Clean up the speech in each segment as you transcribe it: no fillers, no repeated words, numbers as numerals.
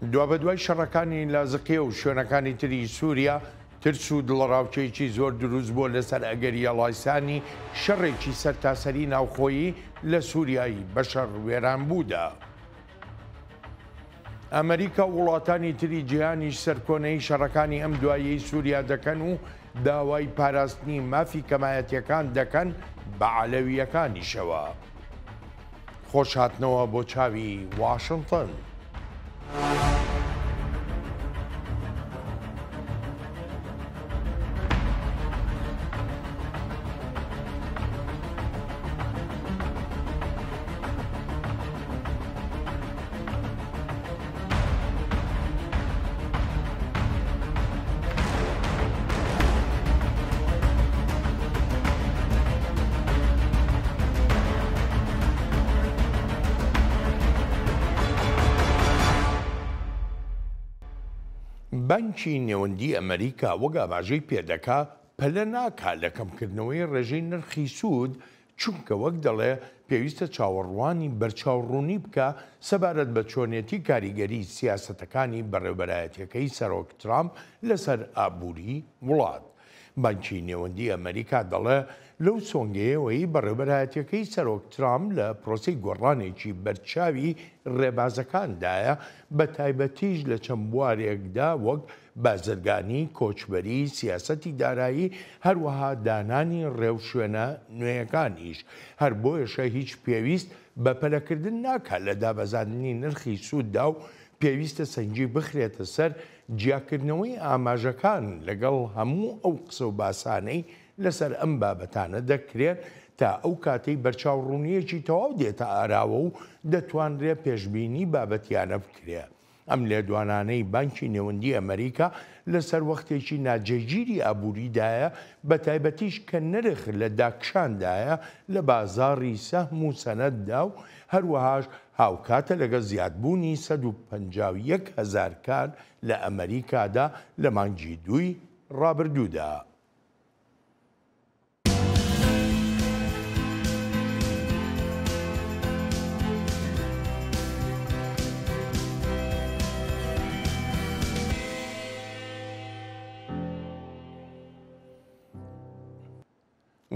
دوا بەدوای شەڕەکانی لازقیە و شوێنەکانی تری سووریا ترس و دڵڕاوچەیەکی زۆر دروست بۆ لەسەر ئەگەریە لایسانی شەڕێکی سەرتاسەری ناوخۆیی لە سووریایی بەشەڕ وێران بوودا. ئەمریکا و وڵاتانی تری جیهانیش سەرکۆنەی شەڕەکانی ئەم دوایەی سووریا دەکەن و داوای پاراستنی مافی کەمایەتیەکان دەکەن بە عەلەویەکانیشەوە. خۆشهاتنەوە بۆ چاوی واشنگتن. بانکی نێوەندی ئەمریکا وەک ئاماژەی پێدەکا پەلە ناکات لە کەمکردنەوەی ڕێژەی نرخی سوود، چونکە وەک دەڵێ پێویستە چاوەڕوانی بەرچاوڕوونی بکە سەبارەت بە چۆنێتی کاریگەری سیاسەتەکانی بەڕێوەبەرایەتیەکەی سەرۆک ترامپ لەسەر ئابووری وڵات. بانکی نێوەندی ئەمریکا دەڵێ لەو سۆنگەیەوەی بەڕێوەبەرایەتیەکەی سەرۆک ترامپ لە پرۆسەی گۆڕانێکی بەرچاوی ڕێبازەکاندایە، بە تایبەتیش لە چەند بوارێکدا وەک بازرگانی، کۆچبەری، سیاسەتی دارایی، هەروەها دانانی ڕێوشوێنە نوێیەکانیش. هەر بۆیەشە هیچ پێویست بە پەلەکردن ناکات لە دابەزاندنی نرخی سووددا و پێویستە سەنگی بخرێتە سەر جیاکردنەوەی ئاماژەکان لەگەڵ هەموو ئەو قسە و باسانەی لەسەر ئەم بابەتانە دەکرێت تا ئەو کاتەی بەرچاوڕوونیەکی تەواو دێتە ئاراوە و دەتوانرێت پێشبینی بابەتیانە بکرێت. ئەم لێدوانانەی بانکی نێوەندی ئەمریکا لەسەر وەختێکی ناجێگیری ئابووریدایە، بە تایبەتیش کە نرخ لە داکشاندایە لە بازاڕی سەهم و سەنەتدا و هەروەهاش هاوکاتە لەگە زیادبوونی 151,000 کار لە ئەمریکادا لە مانگی دووی ڕابردوودا.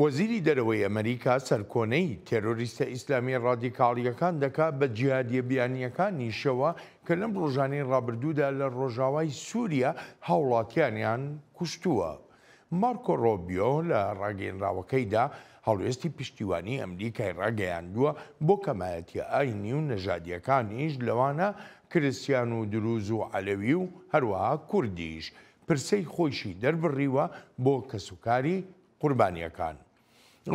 وەزیری دەرەوەی ئەمریکا سەرکۆنەی تێرۆریستە ئیسلامی ڕادیکاڵیەکان دەکات بە جیهادیە بیانیەکانیشەوە کە لەم ڕۆژانەی ڕابردوودا لە ڕۆژاوای سووریا هاوڵاتیانیان کوشتووە. مارکۆ ڕۆبیۆ لە ڕاگەیەنراوەکەیدا هەڵوێستی پشتیوانی ئەمریکای ڕاگەیاندووە بۆ کەمایەتی ئاینی و نەژادیەکانیش، لەوانە کریستیان و دروز و عەلەوی و هەروەها کوردیش، پرسەی خۆیشی دەربڕیوە بۆ کەسوکاری قوربانیەکان.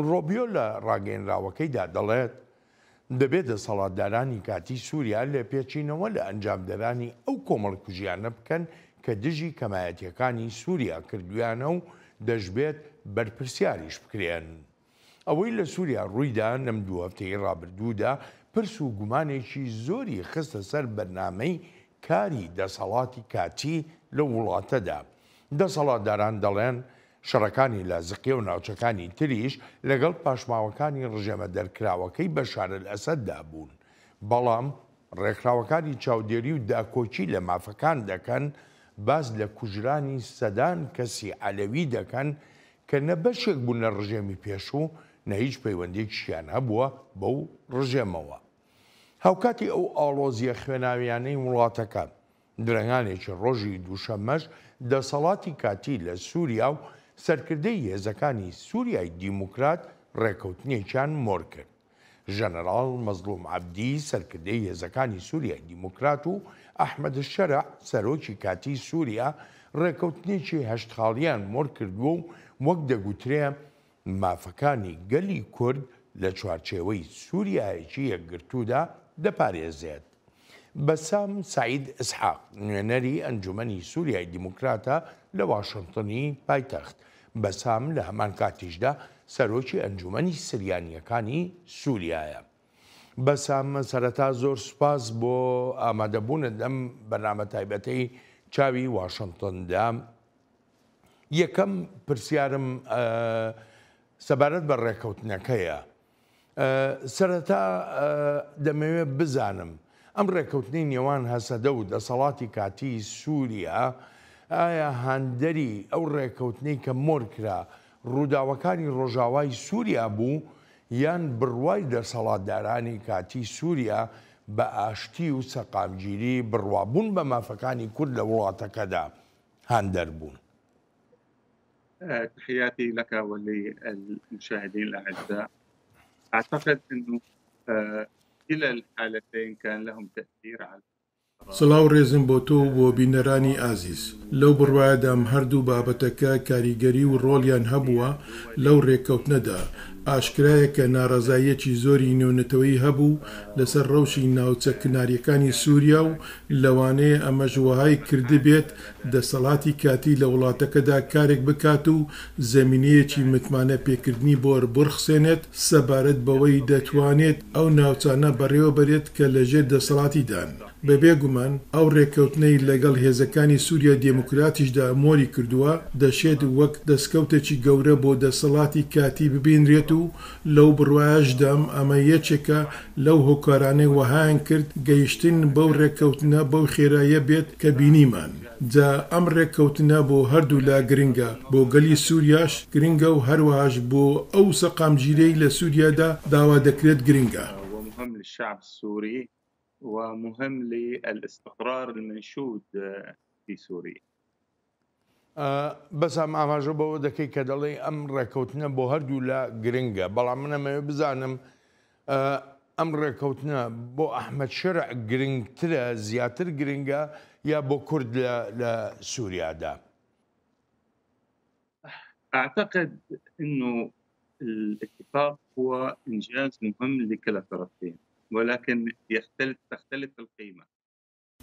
ڕۆبیۆ لە ڕاگەیەنراوەکەیدا دەڵێت دەبێت دەسەڵاتدارانی کاتی سووریا لە پێچینەوە لە ئەنجامدەرانی ئەو کۆمەڵکوژیانە بکەن کە دژی کەمایەتیەکانی سووریا کردویانە و دەشبێت بەرپرسیاریش بکرێن. ئەوەی لە سووریا ڕوویدا لەم دوو هەفتەی ڕابردوودا پرس و گومانێکی زۆری خستە سەر بەرنامەی کاری دەسەڵاتی کاتی لە وڵاتەدا. دەسەڵاتداران دەڵێن شەڕەکانی لازقیە و ناوچەکانی تریش لەگەڵ پاشماوەکانی ڕژێمە دەرکراوەکەی بەشار ئەسەددا بوون، بەڵام ڕێکخراوەکانی چاودێری و داکۆچی لە مافەکان دەکەن، باز لە کوژرانی سەدان کەسی عەلەوی دەکەن کە نە بەشێک بوون لە ڕژێمی پێشوو، نە هیچ پەیوەندێکیشیان هەبووە بەو ڕژێمەوە. هاوکاتی ئەو ئاڵۆزیە خوێناویانەی وڵاتەکە، درەنگانێکی ڕۆژی دووشەمەش دەسەڵاتی کاتی لە سووریا و سەرکردەی هێزەکانی سووریای دیموکرات ڕێکەوتنێکیان مۆر کرد. ژەنەڕاڵ مەزلوم عەبدی سەرکردەی هێزەکانی سووریای دیموکرات و ئەحمەد شەرع سەرۆکی کاتی سووریا ڕێکەوتنێکی هەشتخاڵیان مۆر کردووە و وەک دەگوترێ مافەکانی گەلی کورد لە چوارچێوەی سووریایەکی یەکگرتوودا دەپارێزێت. بەسام سعید ئسحاق نوێنەری ئەنجومەنی سووریای دیموکراتە لە واشنگتنی پایتەخت. بەسام لە هەمان کاتیشدا سەرۆکی ئەنجومەنی سریانیەکانی سووریایە. بەسام سەرەتا زۆر سوپاس بۆ ئامادەبوونت لەم بەرنامە تایبەتەی چاوی واشنگتندا. یەکەم پرسیارم سەبارەت بە ڕێکەوتنەکەیە. سەرەتا دەمەوێت بزانم ئەم ڕێکەوتنەی نێوان هەسەدە و دەسەڵاتی کاتی سووریا ئایا هەندەری ئەو ڕێکەوتنەی کە مۆرکرا ڕووداوەکانی ڕۆژاوای سووریا بوو یان بڕوای دەسەڵاتدارانی کاتی سووریا بە ئاشتی و سەقامگیری بڕوابوون بە مافەکانی کورد لە وڵاتەکەدا هەندەر بوون؟ تحياتي لك وللمشاهدين الأعزاء. أعتقد أنه كلا الحالتين كان لهم تأثير على سڵاو ڕێزم بۆ تۆ بۆ بینەرانی ئازیز لەو بڕوایەدام هەردوو بابەتەکە کاریگەری و ڕۆڵیان هەبووە لەو ڕێککەوتنەدا ئاشکرایە کە ناڕەزایەکی زۆری نێونەتەوەی هەبوو لەسەر ڕەوشی ناوچە کناریەکانی سووریا و لەوانەیە ئەمەش وەهای کردی بێت دەسەڵاتی کاتی لە وڵاتەکەدا کارێک بکات و زەمینەیەکی متمانە پێکردنی بۆ بڕخسێنێت سەبارەت بەوەی دەتوانێت ئەو ناوچانە بەڕێوە بەرێت کە لەژێر دەسەڵاتیدان. بەبێگومان ئەو ڕێککەوتنەی لەگەڵ هێزەکانی سووریا دێموکراتیشدا مۆری کردووە دەشێت وەک دەستکەوتێکی گەورە بۆ دەسەڵاتی کاتی ببینرێت و لەو بڕوایەشدام ئەمە یەکێکە لەو هۆکارانەی وەهایان کرد گەیشتن بەو ڕێککەوتنە بەو خێراییە بێت کە بینیمان. جا ئەم ڕێککەوتنە بۆ هەردوو لا گرنگە بۆ گەلی سووریاش گرنگە و هەروەهاش بۆ ئەو سەقامگیرەی لە سووریادا داوا دەکرێت گرنگە. ومهم للشعب السوري ومهم للاستقرار المنشود في سوريا. بەس ئەم ئاماژە بەوە دەکەی کە دەڵێ ئەم ڕێکەوتنە بۆ هەردوو لە گرنگە، بەڵام منەمەوێ بزانم ئەم ڕێکەوتنە بۆ ئەحمەد شەرع گرنگترە، زیاتر گرنگە یا بۆ کورد لە سووریادا؟ أعتقد أنه الاتفاق هو إنجاز مهم لكلا الطرفين، ولكن تختلف القيمة.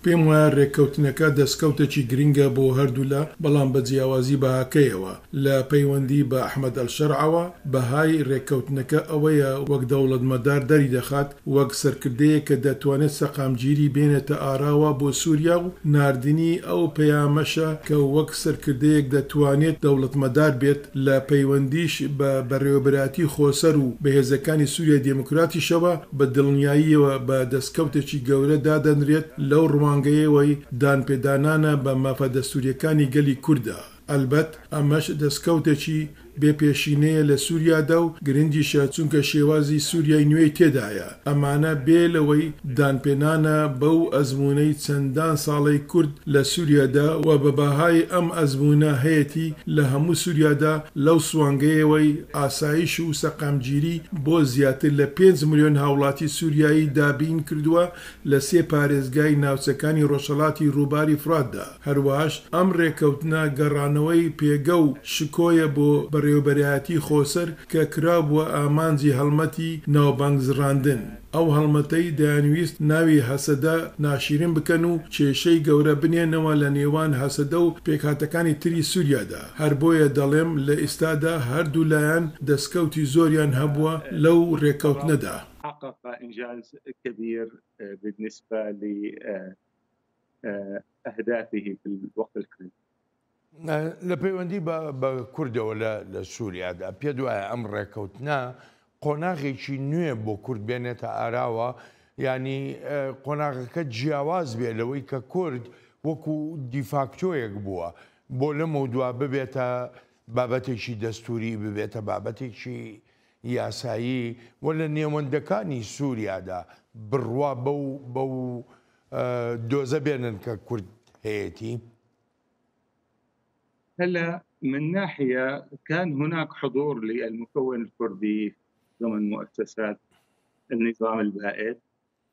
پێم وایە ڕێککەوتنەکە دەستکەوتێکی گرنگە بۆ هەردوو لە بەڵام بە جیاوازی بەهاکەیەوە لە پەیوەندی بە ئەحمەد ئەلشەرعەوە بەهای ڕێککەوتنەکە ئەوەیە وەک دەوڵەتمەدار دەری دەخات وەک سەرکردەیە کە دەتوانێت سەقامگیری بێنێتە ئاراوە بۆ سووریا و ناردنی ئەو پەیامەشە کە وەک سەرکردەیەک دەتوانێت دەوڵەتمەدار بێت لە پەیوەندیش بە بەڕێوەبەراتی خۆسەر و بەهێزەکانی سووریا دێموکراتیشەوە بە دڵنیاییەوە بە دەستکەوتێکی گەورە دادەنرێت لەو ڕوانگەیەوەی دانپێدانانە بە مافە دەستوریەکانی گەلی کووردا. ئەلبەت ئەمەش دەستکەوتێکی بێپێشینەیە لە سووریادا و گرنگیشە چونکە شێوازی سووریای نوێی تێدایە. ئەمانە بێ لەوەی دانپێنانە بەو ئەزمونەی چەندان ساڵەی کورد لە سووریادا و بە باهای ئەم ئەزمونە هەیەی لە هەموو سووریادا لەو سوانگەیەوەی ئاسایش و سەقامگیری بۆ زیاتر لە 5 ملیۆن هاوڵاتی سووریایی دابین کردووە لە 3 پارێزگای ناوچەکانی ڕۆژهەڵاتی ڕووباری فراتدا. هەروەهاش ئەم ڕێکەوتنە گەڕانەوەی پێگە و شکۆیە بۆ بەڕێوەبەرایەتی خۆسەر کە کرابووە ئامانجی هەڵمەتی ناوبانگزڕاندن. ئەو هەڵمەتەی دەیانویست ناوی هەسەدە ناشرین بکەن و کێشەی گەورە بنێنەوە لە نێوان هەسەدە و پێکهاتەکانی تری سووریادا. هەر بۆیە دەڵێم لە ئێستادا هەردوو لایەن دەستکەوتی زۆریان هەبووە لەو ڕێکەوتنەدا. حقق إنجاز كبير بالنسبة لأهدافه في الوقت الحالي. لە پەیوەندی بە کوردەوە لە سووریادا پێ دوایە ئەم ڕێکەوتنە قۆناغێکی نوێ بۆ کورد بێنێتە ئاراوە، ینی قۆناغەکە جیاواز بێ لەوەی کە کورد وەکو دیفاکتۆیەک بووە بۆ لەمە دوا ببێتە بابەتێکی دەستوری، ببێتە بابەتێکی یاسایی و لە نێوەندەکانی سووریادا بڕوا بەو دۆزە بێنن کە کورد هەیەی. هلا من ناحية كان هناك حضور للمكون الكردي ضمن مؤسسات النظام البائد،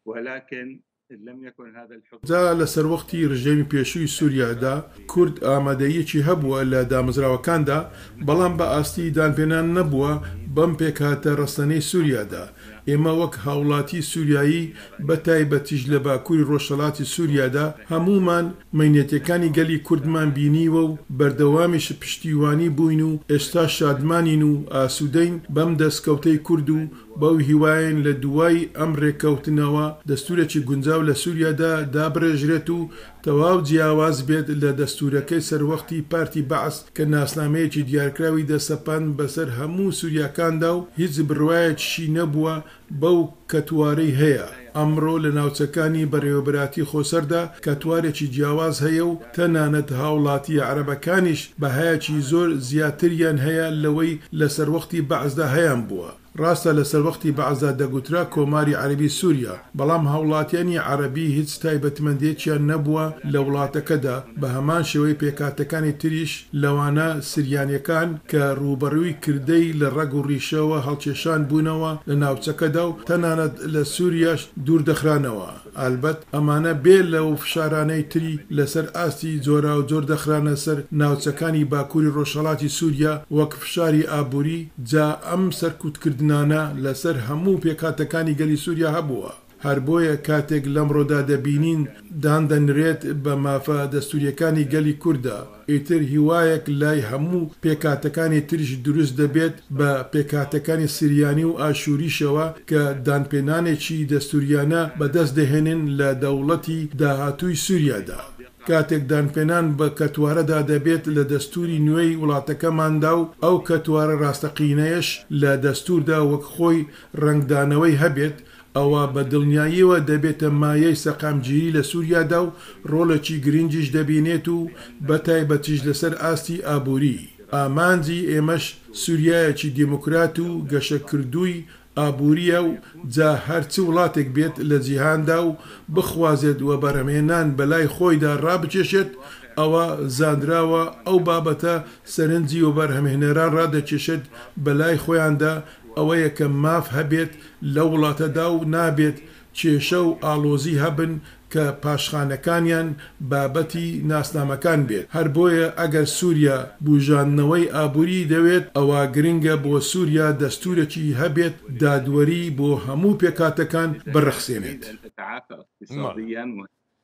ولكن لم يكن هذا الحضور. جا لەسەر وەختی ڕژێمی پێشووی سووریادا کورد ئامادەیەکی هەبووە لە دامەزراوەکاندا، بەڵام بە ئاستی دانپێنان نەبووە بەم پێکهاتە ڕەسەنەی سووریادا. ئێمە وەک هاوڵاتی سووریایی بە تایبەتیش لە باکووری ڕۆژهەڵاتی سووریادا هەمومان مەینەتەکانی گەلی کوردمان بینیوە و بەردەوامیش پشتیوانی بووین و ئێستا شادمانین و ئاسوودەین بەم دەستکەوتەی کورد و بەو هیوایەن لە دوای ئەم ڕێککەوتنەوە دەستورێکی گونجاو لە سووریادا دابڕێژرێت و تەواو جیاواز بێت لە دەستورەکەی سەروەختی پارتی بەعس کە ناسنامەیەکی دیارکراوی دەسەپان بەسەر هەموو سووریاکاندا و هیچ بڕوایەکیشی نەبووە بەو کەتوارەی هەیە. ئەمڕۆ لە ناوچەکانی بەڕێوەبەراتی خۆسەردا کەتوارێکی جیاواز هەیە و تەنانەت هاوڵاتی عەرەبەکانیش بەهایەکی زۆر زیاتریان هەیە لەوەی لە سەروەختی بەعزدا هەیان بووە. ڕاستە لە سەروەختی بەعزدا دەگوترا کۆماری عەرەبی سووریا، بەڵام هاوڵاتیانی عەرەبی هیچ تایبەتمەندێکیان نەبووە لە وڵاتەکەدا، بە هەمان شێوەی پێکاتەکانی تریش لەوانە سریانیەکان کە ڕوبەڕووی کردەی لە ڕەگ و ڕیشەوە هەڵکێشان بوونەوە لە ناوچەکەدا و تەنانەت لە سووریاش دوور دەخرانەوە. ئالبەت ئەمانە بێ لەو فشارانەی تری لەسەر ئاستی جۆرا و جۆر دەخرانە سەر ناوچەکانی باکووری ڕۆژهەڵاتی سووریا وەک فشاری ئابووری، جا ئەم سەرکوتکردنانە لەسەر هەموو پێکاتەکانی گەلی سووریا هەبووە. هەر بۆیە کاتێک لەمڕۆدا دەبینین دادەنرێت بە مافە دەستوریەکانی گەلی کووردا، ئیتر هیوایەک لای هەموو پێکاتەکانی تریش دروست دەبێت بە پێکاتەکانی سریانی و ئاشوریشەوە کە دانپێنانێکی دەستوریانە بەدەست دەهێنن لە دەوڵەتی داهاتووی سووریادا. کاتێک دانپێنان بە کەتوارەدا دەبێت لە دەستوری نوێی وڵاتەکەماندا و ئەو کەتوارە ڕاستەقینەیەش لە دەستوردا وەک خۆی ڕنگدانەوەی هەبێت، ئەوە بە دڵنیاییەوە دەبێتە مایەی سەقامگیری لە سووریادا و ڕۆڵێکی گرنگیش دەبینێت و بەتایبەتیش لەسەر ئاستی ئابووری. ئامانجی ئێمەش سووریایەکی دیموکرات و گەشەکردووی ئابووریە و جا هەرچ وڵاتێک بێت لە جیهاندا و بخوازێت و بەرهەمهێنان بەلای خۆیدا ڕابچێشێت، ئەوە زانراوە ئەو بابەتە سەرنجی و بەرهەمهێنەران ڕادەکێشێت بەلای خۆیاندا، ئەوەیە کە ماف هەبێت لە وڵاتەدا و نابێت کێشە و ئاڵۆزی هەبن کە پاشخانەکانیان بابەتی ناسنامەکان بێت. هەر بۆیە ئەگەر سووریا بوژاننەوەی ئابووری دەوێت، ئەوە گرنگە بۆ سووریا دەستورێکی هەبێت دادوەری بۆ هەموو پێکاتەکان بڕەخسێنێت.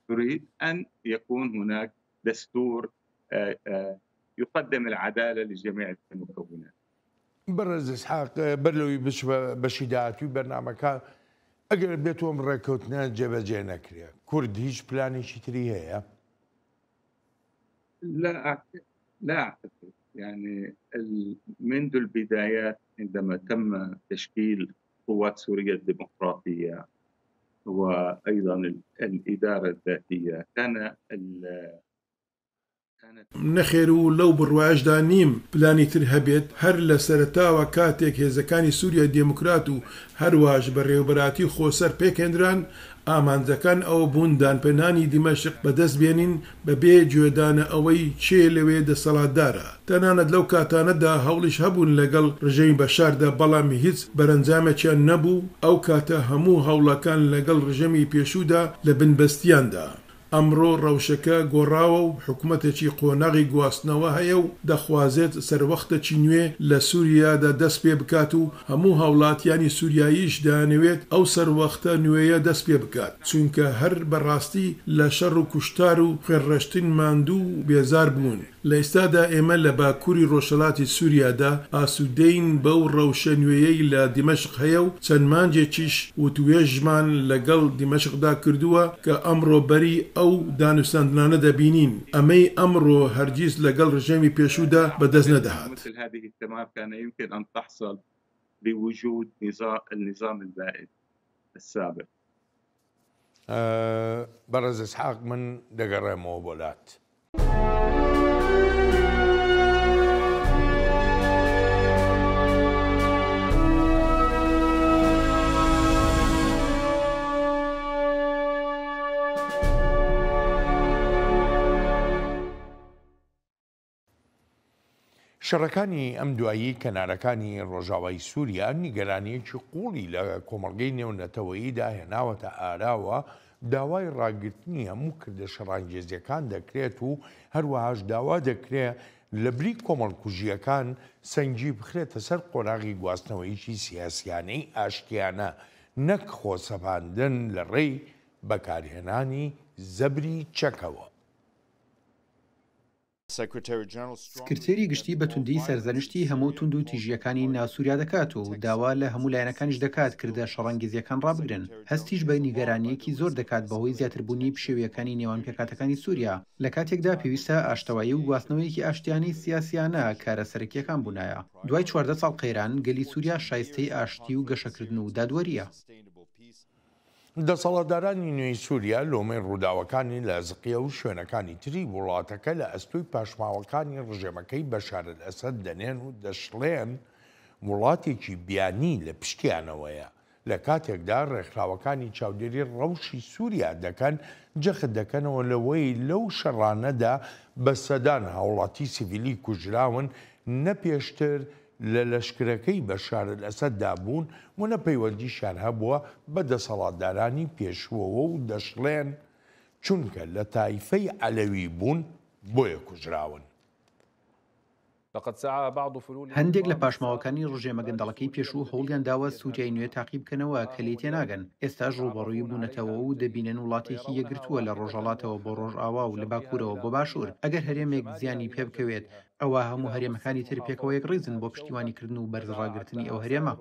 تريد أن يكون هناك دستور يقدم العدالة لجميع المكونات. بەڕێز ئیسحاق بەرلەوەی بەشی داهاتووی بەرنامەکە ئەگەر بێتەوەم ڕێککەوتنە جێبەجێ نەکرێت، کورد هیچ پلانێکی تری هەیە؟ لا أعتقد. يعني منذ البدايات عندما تم تشكيل قوات سوريا الديمقراطية وأيضا الإدارة الذاتية نەخێر و لەو بڕواژدا نیم پلانی تر هەبێت. هەر لە سەرەتاوە کاتێک هێزەکانی سووریا دێموکرات و هەروەش بەڕێوەبەراتی خۆسەر پێکێنران، ئامانجەکان ئەو بوون دانپێنانی دیمەشق بەدەست بێنین بەبێ گوێدانە ئەوەی چێ لەوێ دەسەڵاتدارە. تەنانەت لەو کاتانەدا هەوڵیش هەبوون لەگەڵ ڕژەمی بەشاردا، بەڵام هیچ بەرەنجامێکیان نەبوو. ئەو کاتە هەموو هەوڵەکان لەگەڵ ڕژەمی پێشوودا لە بنبەستیاندا. ئەمڕۆ ڕەوشەکە گۆڕاوە و حکوومەتێکی قۆناغی گواستنەوە هەیە و دەخوازێت سەروەختێکی نوێ لە سووریادا دەست پێ بکات و هەموو هاوڵاتیانی سووریاییش دەیانەوێت ئەو سەروەختە نوێیە دەست پێ بکات، چونکە هەر بەڕاستی لە شەڕ و کوشتار و خوێڕەشتن ماندوو و بێزار بوون. لە ئێستادا ئێمە لە باکووری ڕۆژهەڵاتی سووریادا ئاسوودەین بەو ڕەوشە نوێیەی لە دیمەشق هەیە و چەند مانجێکیش وتوێژمان لەگەڵ دیمەشقدا کردووە کە ئەمڕۆ بەری ئەو دانوستاندنانە دەبینین. ئەمەی ئەمڕۆ هەرگیز لەگەڵ ڕژەمی پێشوودا بەدەست نەدەهات. مثل هذه التمام كان يمكن أن تحصل بوجود النظام البائد السابق. بەڕێز ئیسحاق من دەگەڕێمەوە بۆلات. شەڕەکانی ئەم دوایی کەنارەکانی ڕۆژاوای سووریا نیگەرانیەکی قوڵی لە کۆمەڵگەی نێونەتەوەییدا هێناوەتە ئاراوە، داوای ڕاگررتنی هەموو کردە شەڕانگێزیەکان دەکرێت و هەروەهاش داوا دەکرێت لە بری کۆمەڵکوژیەکان سەنگی بخرێتە سەر قۆناغی گواستنەوەیکی سیاسیانەی ئاشتیانە، نەک خۆسەپاندن لە ڕێی بەکارهێنانی زەبری چەکەوە. سکرتێری گشتی بە توندی سەرزەنشتی هەموو تونند و تیژیەکانی ناوسووریا دەکات و داوا لە هەموو لایەنەکانیش دەکات کردە شەڕانگێزیەکان ڕابگرن. هەستیش بە نیگەرانیەکی زۆر دەکات بەهۆی زیاتربوونی پشێویەکانی نێوان پێکاتەکانی سووریا لە کاتێکدا پێویستە ئاشتەوایی و گواستنەوەیەکی ئاشتیانی سیاسیانە کارە سەرەکیەکان بوونایە. دوای 14 ساڵ قەیران گەلی سووریا شایستەی ئاشتی و گەشەکردن و دادوەریە. دەسەڵاتدارانی نوێی سووریا لۆمەی ڕووداوەکانی لە زقیە و شوێنەکانی تری وڵاتەکە لە ئەستۆی پاشماوەکانی ڕژێمەکەی بەشار ئەسەد دەنێن و دەشڵێن وڵاتێکی بیانی لە پشتیانەوەیە لە کاتێکدا ڕێکخراوەکانی چاودێری ڕەوشی سووریا دەکەن جەخت دەکەنەوە لەوەی لەو شەڕانەدا بە سەدان هاوڵاتی سیڤیلی کوژراون نەپێشتر لە لەشکرەکەی بەشار ئەسەددا بوون و نەپەیوەندیشان هەبووە بە دەسەڵاتدارانی پێشووەوە و دەشڵێن چونکە لە تایفەی عەلەوی بوون بۆیە کوژراون. هەندێک لە پاشماوەکانی ڕژێمە گەندەڵەکەی پێشوو هەوڵیان داوە سووریای نوێ تاقی بکەنەوە کە لێ تێناگەن. ئێستاش ڕووبەڕووی بوونەتەوە و دەبینن وڵاتێکی یەکگرتووە لە ڕۆژهەڵاتەوە بۆ ڕۆژئاوا و لە باکوورەوە بۆ باشوور. ئەگەر هەرێمێک زیانی پێ بکەوێت ئەوە هەموو هەرێمەکانی تر پێکەوە یەکڕێزن بۆ پشتیوانیکردن و بەرزڕاگرتنی ئەو هەرێمە.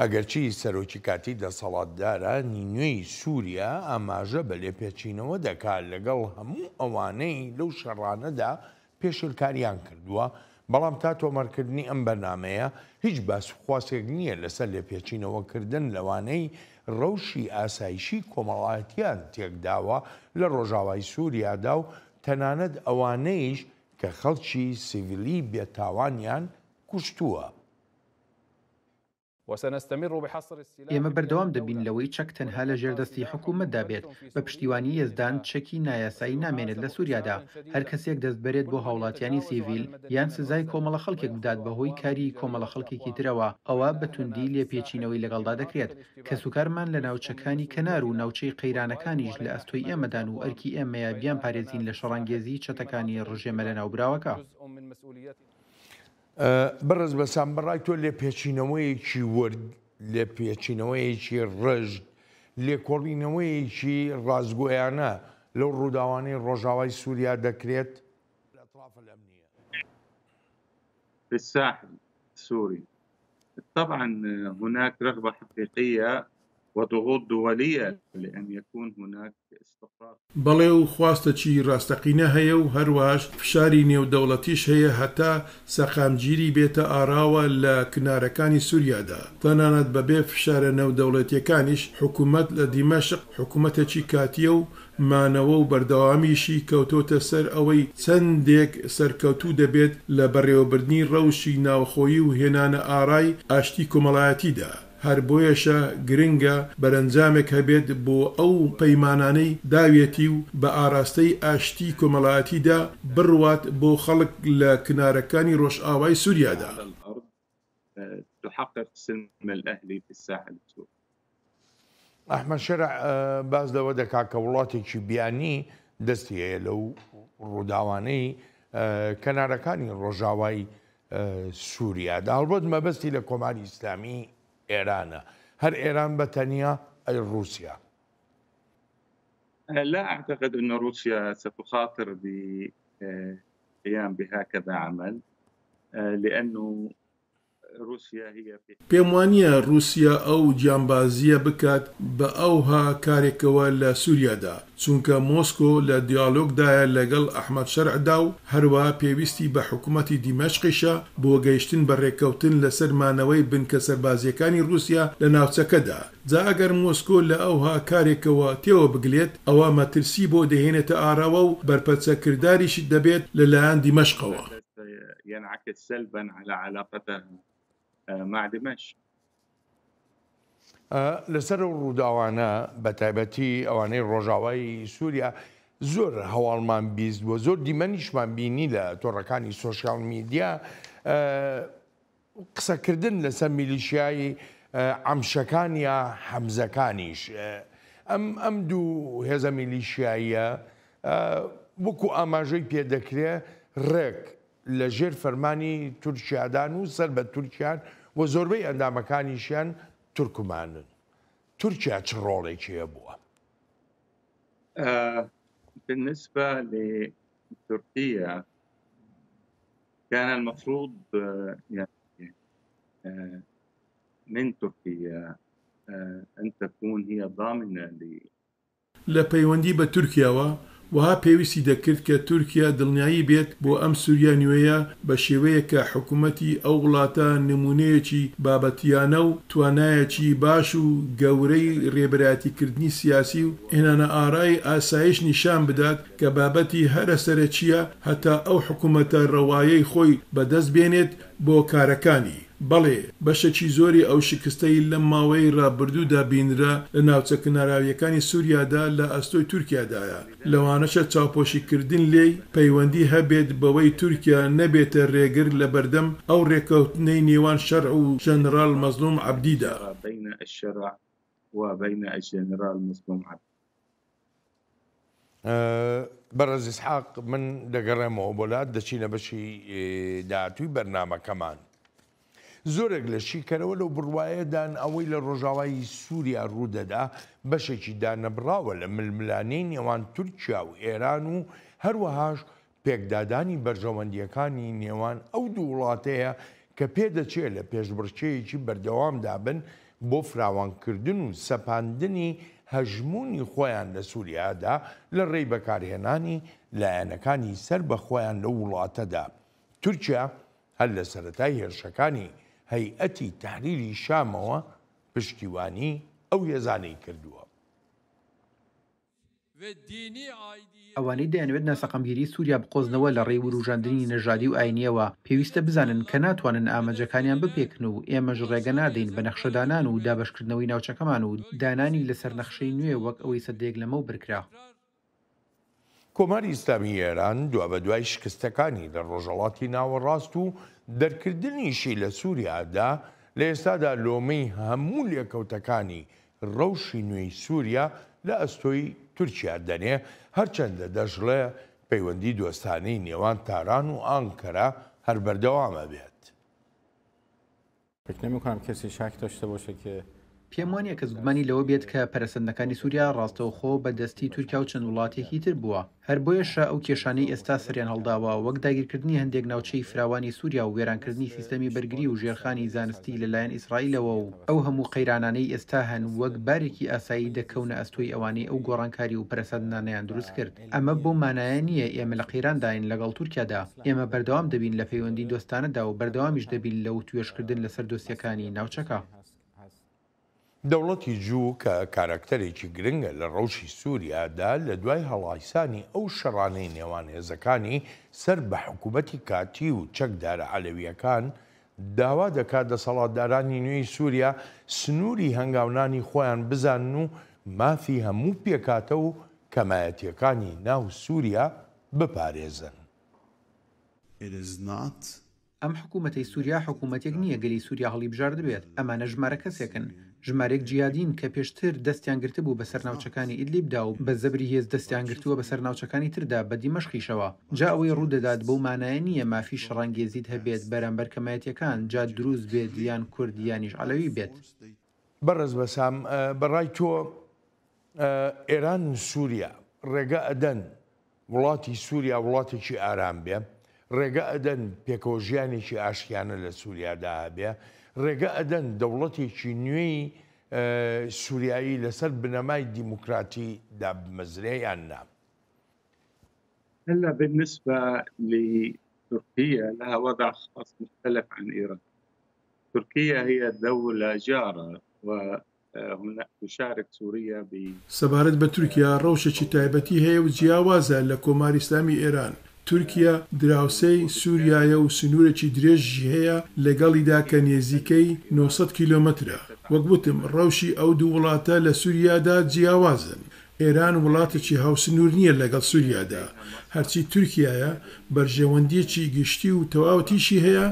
ئەگەرچی سەرۆکی کاتی دەسەڵاتدارانی نوێی سووریا ئاماژە بە لێپێچینەوە دەکات لەگەڵ هەموو ئەوانەی لەو شەڕانەدا پێشلکاریان کردووە، بەڵام تا تۆمەرکردنی ئەم بەرنامەیە هیچ باسوخواسێک نییە لەسەر لێپێچینەوەکردن لەوانەی ڕەوشی ئاسایشی کۆمەڵایەتیان تێکداوە لە ڕۆژاوای سووریادا و تەنانەت ئەوانەیش کە خەڵکی سیڤیلی بێتاوانیان کوشتووە. ئێمە بەردەوام دەبین لەوەی چەک تەنها لە ژێردەستی حکوومەتدا بێت. بە پشتیوانی یەزدان چەکی نایاسایی نامێنێت لە سووریادا. هەر کەسێک دەست بەرێت بۆ هاوڵاتیانی سیڤیل یان سزای کۆمەڵە خەڵکێک بدات بەهۆی کاری کۆمەڵە خەڵکێکی ترەوە، ئەوە بە توندی لێپێچینەوەی لەگەڵدا دەکرێت. کەسوکارمان لە ناوچەکانی کەنار و ناوچەی قەیرانەکانیش لە ئەستۆی ئێمەدان و ئەرکی ئێمەیە بیان پارێزین لە شەڕانگێزی چەتەکانی ڕژێمە لە ناوبراوەکە. بەڕێز بەسام بەڕای تۆ لێپێچینەوەیەکی ڕژ لێکۆڵینەوەیەکی ڕازگۆیانە لەو ڕووداوانەی ڕۆژاوای سووریا دەکرێت في الساحل السوري. طبعا هناك رغبة حقيقية وضغوط دولية لأن يكون هناك استقرار. بەڵێ و خواستەکی ڕاستەقینە هەیە و هەروەش فشاری نێودەوڵەتیش هەیە هەتا سەقامگیری بێتە ئاراوە لە کنارەکانی سووریادا. تەنانەت بەبێ فشارە نێودەوڵەتیەکانیش حکوومەت لە دیمەشق حکوومەتێکی کاتیە و مانەوە و بەردەوامیشی کەوتۆتە سەر ئەوەی چەندێک سەرکەوتوو دەبێت لە بەڕێوەبردنی ڕەوشی ناوخۆیی و هێنانە ئارای ئاشتی کۆمەڵایەتیدا. هەر بۆیەشە گرنگە بەرەنجامێک هەبێت بۆ ئەو پەیمانانەی داوێتی و بە ئاراستەی ئاشتی کۆمەڵایەتیدا بڕوات بۆ خەڵک لە کنارەکانی ڕۆژئاوای سووریادا. تحقق السلم الأهلي في الساحل السوري. ئەحمەد شەرع باز لەوە دەکات کە وڵاتێکی بیانی دەستی هەیە لەو ڕووداوانەی کەنارەکانی ڕۆژاوای سووریادا. هەڵبەت مەبەستی لە کۆماری ئیسلامی إيران، هل إيران بتنيا أي روسيا؟ لا أعتقد أن روسيا ستخاطر بالقيام بهكذا عمل لأنه روسيا هي پێم وانییە رووسیا ئەو جیانبازیە بکات بە ئەوها کارێکەوە لە سووریادا، چونکە مۆسکۆ لە دیالۆگدایە لەگەڵ ئەحمەد شەرعدا و هەروە پێویستی بە حکوومەتی دیمەشقیشە بۆ گەیشتن بە ڕێکەوتن لەسەر مانەوەی بنکە سەربازیەکانی رووسیا لە ناوچەکەدا. جا ئەگەر مۆسکۆ لە ئەوها کارێکەوە تێوە بگلێت ئەوە مەترسی بۆ دەهێنێتە ئاراوە و بەرپەرچەکرداریشی دەبێت لەلایەن دیمەشقەوە. ينعكس سلبا على علاقتها مع دمشق. لەسەر ڕووداوانە بە تایبەتی ئەوانەی ڕۆژاوای سووریا زۆر هەواڵمان بیست بۆ زۆر دیمەنیشمان بینی لە تۆڕەکانی سۆشیال میدیا قسەکردن لەسەر میلیشیایی عەمشەکان یا حەمزەکانیش. ئەم دوو هێزە میلیشیاییە وەکو ئاماژەی پێدەکرێت ڕێک لە ژێر فەرمانی تورکیادان و سەر بە تورکیان و زۆربەی ئەندامەکانیشیان تورکمانن. تورکیا چ ڕۆڵێکی هەبووە؟ بالنسبة لتركيا كان المفروض يعني من تركيا أن تكون هي ضامنة لە پەیوەندی بە تورکیاوە وها پێویستی دەکرد کە تورکیا دڵنیایی بێت بۆ ئەم سووریا نوێیە بە شێوەیە کە حکوومەتی ئەو وڵاتە نمونەیەکی بابەتیانە و توانایەکی باش و گەورەی ڕێبەرایەتیکردنی سیاسی و هێنانە ئارای ئاسایش نیشان بدات کە بابەتی هەرە سەرەکیە هەتا ئەو حکوومەتە ڕەوایەی خۆی بەدەست بێنێت بۆ کارەکانی. بەڵێ بەشێکی زۆری ئەو شکستەی لەم ماوەی ڕابردوودا بینرا لە ناوچە کناراویەکانی سووریادا لە ئەستۆی تورکیادایە لەوانەشە چاوپۆشیکردن لێی پەیوەندی هەبێت بەوەی تورکیا نەبێتە ڕێگر لە بەردەم ئەو ڕێکەوتنەی نێوان شەرع و ژەنەرال مەزلوم عەبدیدا. بین الشرع وبين الجنرال مظلوم عبدي. بەڕێز ئیسحاق من دەگەڕێمەوە بۆلات دەچینە بەشی داهاتووی بەرنامەکەمان. زۆرێک لە شیکەرەوە لەو بڕوایەدان ئەوەی لە ڕۆژاوای سووریا ڕوودەدا بەشێکی دانەبراوە لە ململانەی نێوان تورکیا و ئێران و هەروەهاش پێکدادانی بەرژەوەندیەکانی نێوان ئەو دوو وڵاتەیە کە پێدەچێت لە پێشبڕکێیەکی بەردەوامدا بن بۆ فراوانکردن و سەپاندنی هەژمونی خۆیان لە سووریادا لە ڕێی بەکارهێنانی لایەنەکانی سەر بە خۆیان لە وڵاتەدا. تورکیا هەر لە سەرەتای هێرشەکانی هەیئەتی تەحریری شامەوە پشتیوانی ئەو هێزانەی کردووە. ئەوانەی دەیانوێت ناسەقەمگیری سووریا بقۆزنەوە لە ڕێی وروژاندنی نەژادی و ئاینیەوە پێویستە بزانن کە ناتوانن ئاماجەکانیان بپێکن و ئێمەش ڕێگە نادەین بە نەخشەدانان و دابشکردنەوەی ناوچەکەمان و دانانی لەسەر نەخشەی نوێ وەک ئەوەی سەدەیەک لەمە برکرا. کۆماری ئیسلامی ئێران دوا بە دوای شکستەکانی لە ڕۆژهەڵاتی ناوەڕاست و دەرکردنیشی لە سووریادا لە ئێستادا لۆمەی هەموو لێکەوتەکانی ڕەوشی نوێی سووریا لە ئەستۆی تورکیا دەنێ هەرچەندە دەژڵێ پەیوەندی دۆستانەی نێوان تاران و ئانکەرا هەر بەردەوامە بێت. فکر نمی‌کنم کسی شک داشته باشه که پێم وانییە کە زگمانی لەوە بێت کە پەرەسەندەکانی سووریا ڕاستەوخۆ بە دەستی تورکیا و چەند وڵاتێکی تر بووە. هەر بۆیەشە ئەو کێشانەی ئێستا سەریان هەڵداوە وەک داگیرکردنی هەندێک ناوچەی فراوانی سووریا و وێرانکردنی سیستەمی بەرگری و ژێرخانی زانستی لەلایەن ئیسرائیلەوە و ئەو هەموو قەیرانانەی ئێستا هەن وەک بارێکی ئاسایی دەکەونە ئەستۆی ئەوانەی ئەو گۆڕانکاری و پەرەسەندانەیان دروست کرد. ئەمە بۆ مانایە نییە ئێمە لە قەیرانداین لەگەڵ تورکیادا. ئێمە بەردەوام دەبین لە پەیوەندی دۆستانەدا و بەردەوامیش دەبین لەو توێژکردن لەسەر دۆستیەکانی ناوچەکە. دەوڵەتی جوو کە کارکتەرێکی گرنگە لە ڕەوشی سووریادا لە دوای هەڵایسانی ئەو شەڕانەی نێوان هێزەکانی سەر بە حکوومەتی کاتی و چەکدارە عەلەویەکان داوا دەکات دەسەڵاتدارانی نوێی سووریا سنووری هەنگاونانی خۆیان بزانن و مافی هەموو پێکاتە و کەمایەتیەکانی ناو سووریا بپارێزن. ئەم حکوومەتەی سووریا حکوومەتێک نییە گەلی سووریا هەڵیبژار دەبێت. ئەمانە ژمارە کەسێکن، ژمارێک جیادین کە پێشتر دەستیان گرتبوو بەسەر ناوچەکانی ئیدلیبدا و بە زەبری هێز دەستیان گرتووە بەسەر ناوچەکانی تردا بە دیمەشقیشەوە. جا ئەوەی ڕوودەدات بەو مانایە نییە مافی شەڕانگێزیت هەبێت بەرامبەر کەمایەتیەکان جا دروست بێت یان کورد یانیش عەلەوی بێت. بەڕێز بەسام بەڕای تۆ ئێران سووریا ڕێگە ئەدەن وڵاتی سووریا وڵاتێکی ئارام بێ، ڕێگە ئەدەن پێکەوە ژیانێکی ئاشتیانە لە سووریادا هەبێ، ڕێگە ئەدەن دەوڵەتێکی نوێی سووریایی لەسەر بنەمای دیموکراتی دابمەزرێ یان نا؟ هلا بالنسبة لتركيا لها وضع خاص مختلف عن إيران. تركيا هي دولة جارة وهنا تشارك سوريا ب سەبارەت بە تورکیا ڕەوشێکی تایبەتی هەیە و جیاوازە لە کۆماری ئیسلامی ئێران. تورکیا دراوسەی سووریایە و سنوورێکی درێژی هەیە لەگەڵیدا کە نێزیکەی 900 کیلۆمەترە. وەک وتم ڕەوشی ئەو دوو وڵاتە لە سووریادا جیاوازن. ئێران وڵاتێکی هاوسنوور نییە لەگەڵ سووریادا، هەرچی تورکیایە بەرژەوەندیەکی گشتی و تەواوەتیشی هەیە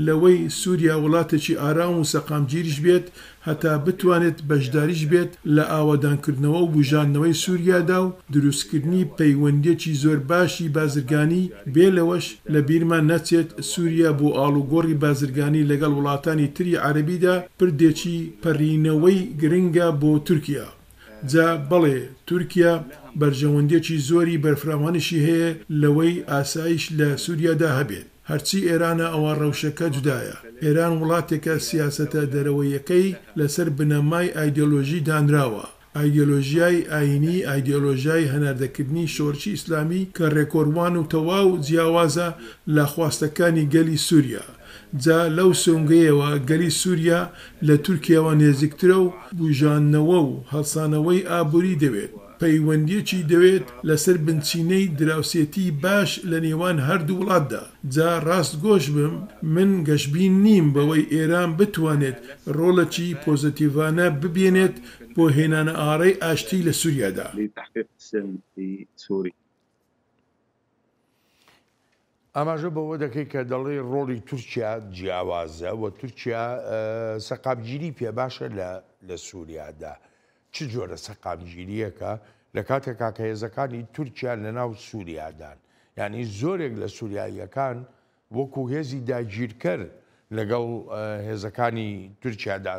لەوەی سووریا وڵاتێکی ئارام و سەقامگیریش بێت هەتا بتوانێت بەشداریش بێت لە ئاوادانکردنەوە و بژاندنەوەی سووریادا و دروستکردنی پەیوەندیەکی زۆر باشی بازرگانی بێ لەوەش لە بیرمان نەچێت سووریا بۆ ئاڵوگۆڕی بازرگانی لەگەڵ وڵاتانی تری عەرەبیدا پردێکی پەڕینەوەی گرنگە بۆ تورکیا. جا بەڵێ تورکیا بەرژەوەندێکی زۆری بەرفراوانیشی هەیە لەوەی ئاسایش لە سووریادا هەبێت. هەرچی ئێرانە ئەوە ڕەوشەکە جودایە. ئێران وڵاتێکە سیاسەتە دەرەوەیەکەی لەسەر بنەمای ئایدۆلۆژی دانراوە. ئایدۆلۆژیای ئاینی، ئایدۆلۆژیای هەناردەکردنی شۆرچی ئیسلامی کە ڕێکۆڕوان و تەواو جیاوازە لە خواستەکانی گەلی سووریا. جا لەو سۆنگەیەوە گەلی سووریا لە تورکیاوە نێزیکترە و بژانەوە و هەڵسانەوەی ئابووری دەوێت. پەیوەندیەکی دەوێت لەسەر بنچینەی دراوسێتی باش لە نێوان هەردوو وڵاتدا. جا ڕاستگۆش بم من گەشببین نیم بەوەی ئێران بتوانێت ڕۆڵەکی پۆزتیڤانە ببێنێت بۆ هێنانە ئاڕەی ئاشتی لە سووریادا. ئاماژە بەوە دەکەی کە دەڵێ ڕۆڵی تورکیا جیاوازە و تورکیا سەقامگیری پێ باشە لە سووریادا. چ جۆرە سەقامگیریەکە لە کاتێکا کە هێزەکانی تورکیا لە ناو سووریادان، یعنی زۆرێک لە سووریاییەکان وەکو هێزی داگیرکەر لەگەڵ هێزەکانی تورکیادا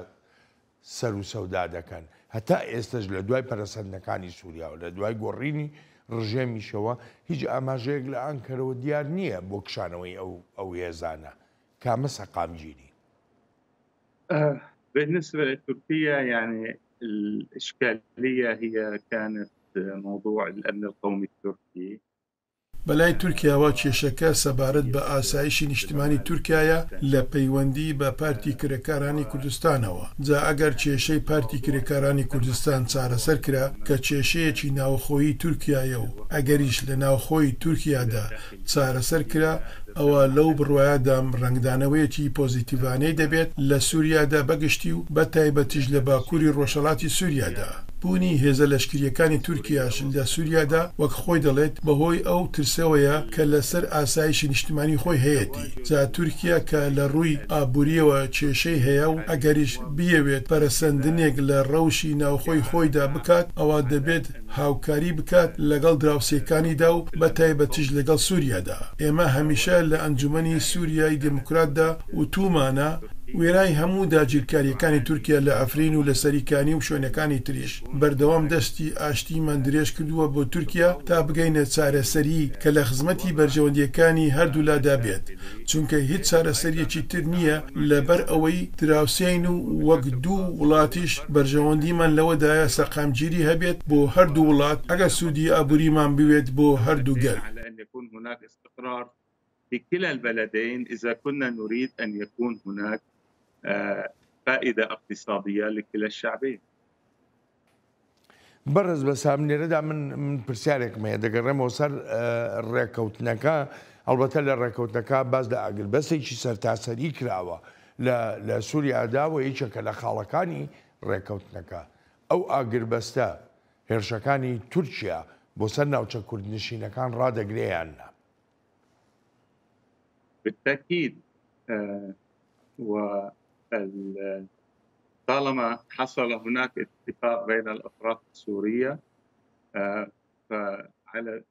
سەر و سەودا دەکەن. هەتا ئێستش لە دوای پەرەسەندەکانی سووریا و لە دوای گۆڕینی ڕژێمیشەوە هیچ ئاماژەیەک لە ئەنکەرەوە دیار نییە بۆ کشانەوەی ئەو هێزانە. کامە سەقامگیری؟ بالنسبة لتركيا يعني الإشكالية هي كانت موضوع الأمن القومي التركي. بەلای تورکیاوە کێشەکە سەبارەت بە ئاسایشی نیشتیمانی تورکایە لە پەیوەندی بە پارتی کرێکارانی کوردستانەوە. جا ئەگەر کێشەی پارتی کرێکارانی کوردستان چارەسەر کرا کە کێشەیەکی ناوخۆیی تورکایە و ئەگەریش لە ناوخۆی تورکیادا چارەسەر کرا ئەوە لەو بڕواایەدام ڕنگدانەوەیەکی پۆزیتیڤانەی دەبێت لە سووریادا بەگشتی و بە تایبەتیش لە باکووری ڕۆژهەڵاتی سووریادا. بوونی هێزە لەشکریەکانی تورکیاش لە سووریادا وەک خۆی دەڵێت بەهۆی ئەو ترسەوەیە کە لەسەر ئاسایشی نیشتیمانی خۆی هەیەی. جا تورکیا کە لە ڕووی ئابوووریەوە کێشەی هەیە و ئەگەریش بیەوێت پەرەسەندنێک لە ڕەوشی ناوخۆی خۆیدا بکات ئەوە دەبێت هاوکاری بکات لەگەڵ دراوسێکانیدا و بە تایبەتیش لەگەڵ سووریادا. ئێمە هەمیشە لە ئەنجومەنی سووریای دموکراتدا و تومانە وێرای هەموو داگیرکاریەکانی تورکیا لە ئەفرین و لە سەریکانی و شوێنەکانی تریش بەردەوام دەستی ئاشتیمان درێژ کردووە بۆ تورکیا تا بگەینە چارەسەری کە لە خزمەتی بەرژەوەندیەکانی هەردوولادا بێت، چونکە هیچ چارەسەریەکی تر نییە لەبەر ئەوەی دراوسین و وەک دوو وڵاتیش بەرژەوەندیمان لەوەدایە سەقامگیری هەبێت بۆ هەردوو وڵات ئەگە سوودی ئابووریمان بوێت بۆ هەردوو گەل. في كلا البلدين إذا كنا نريد أن يكون هناك فائدة اقتصادية لكلا الشعبين. بەڕێز بە سامنێرەدا من پرسیارێکمەیە دەگەڕێمەوە سەر ڕێکەوتنەکە. ئەڵبەتە لە ڕێکەوتنەکە باز لە ئاگربەستێکی سەرتاسەری کراوە لە سووریادا و یەکێکە لە خاڵەکانی ڕێکەوتنەکە. ئەو ئاگربەستە هێرشەکانی تورکیا بۆ سەر ناوچە کوردنشینەکان ڕادەگرێیان نا؟ بالتأكيد، طالما حصل هناك اتفاق بين الأطراف السورية فعلى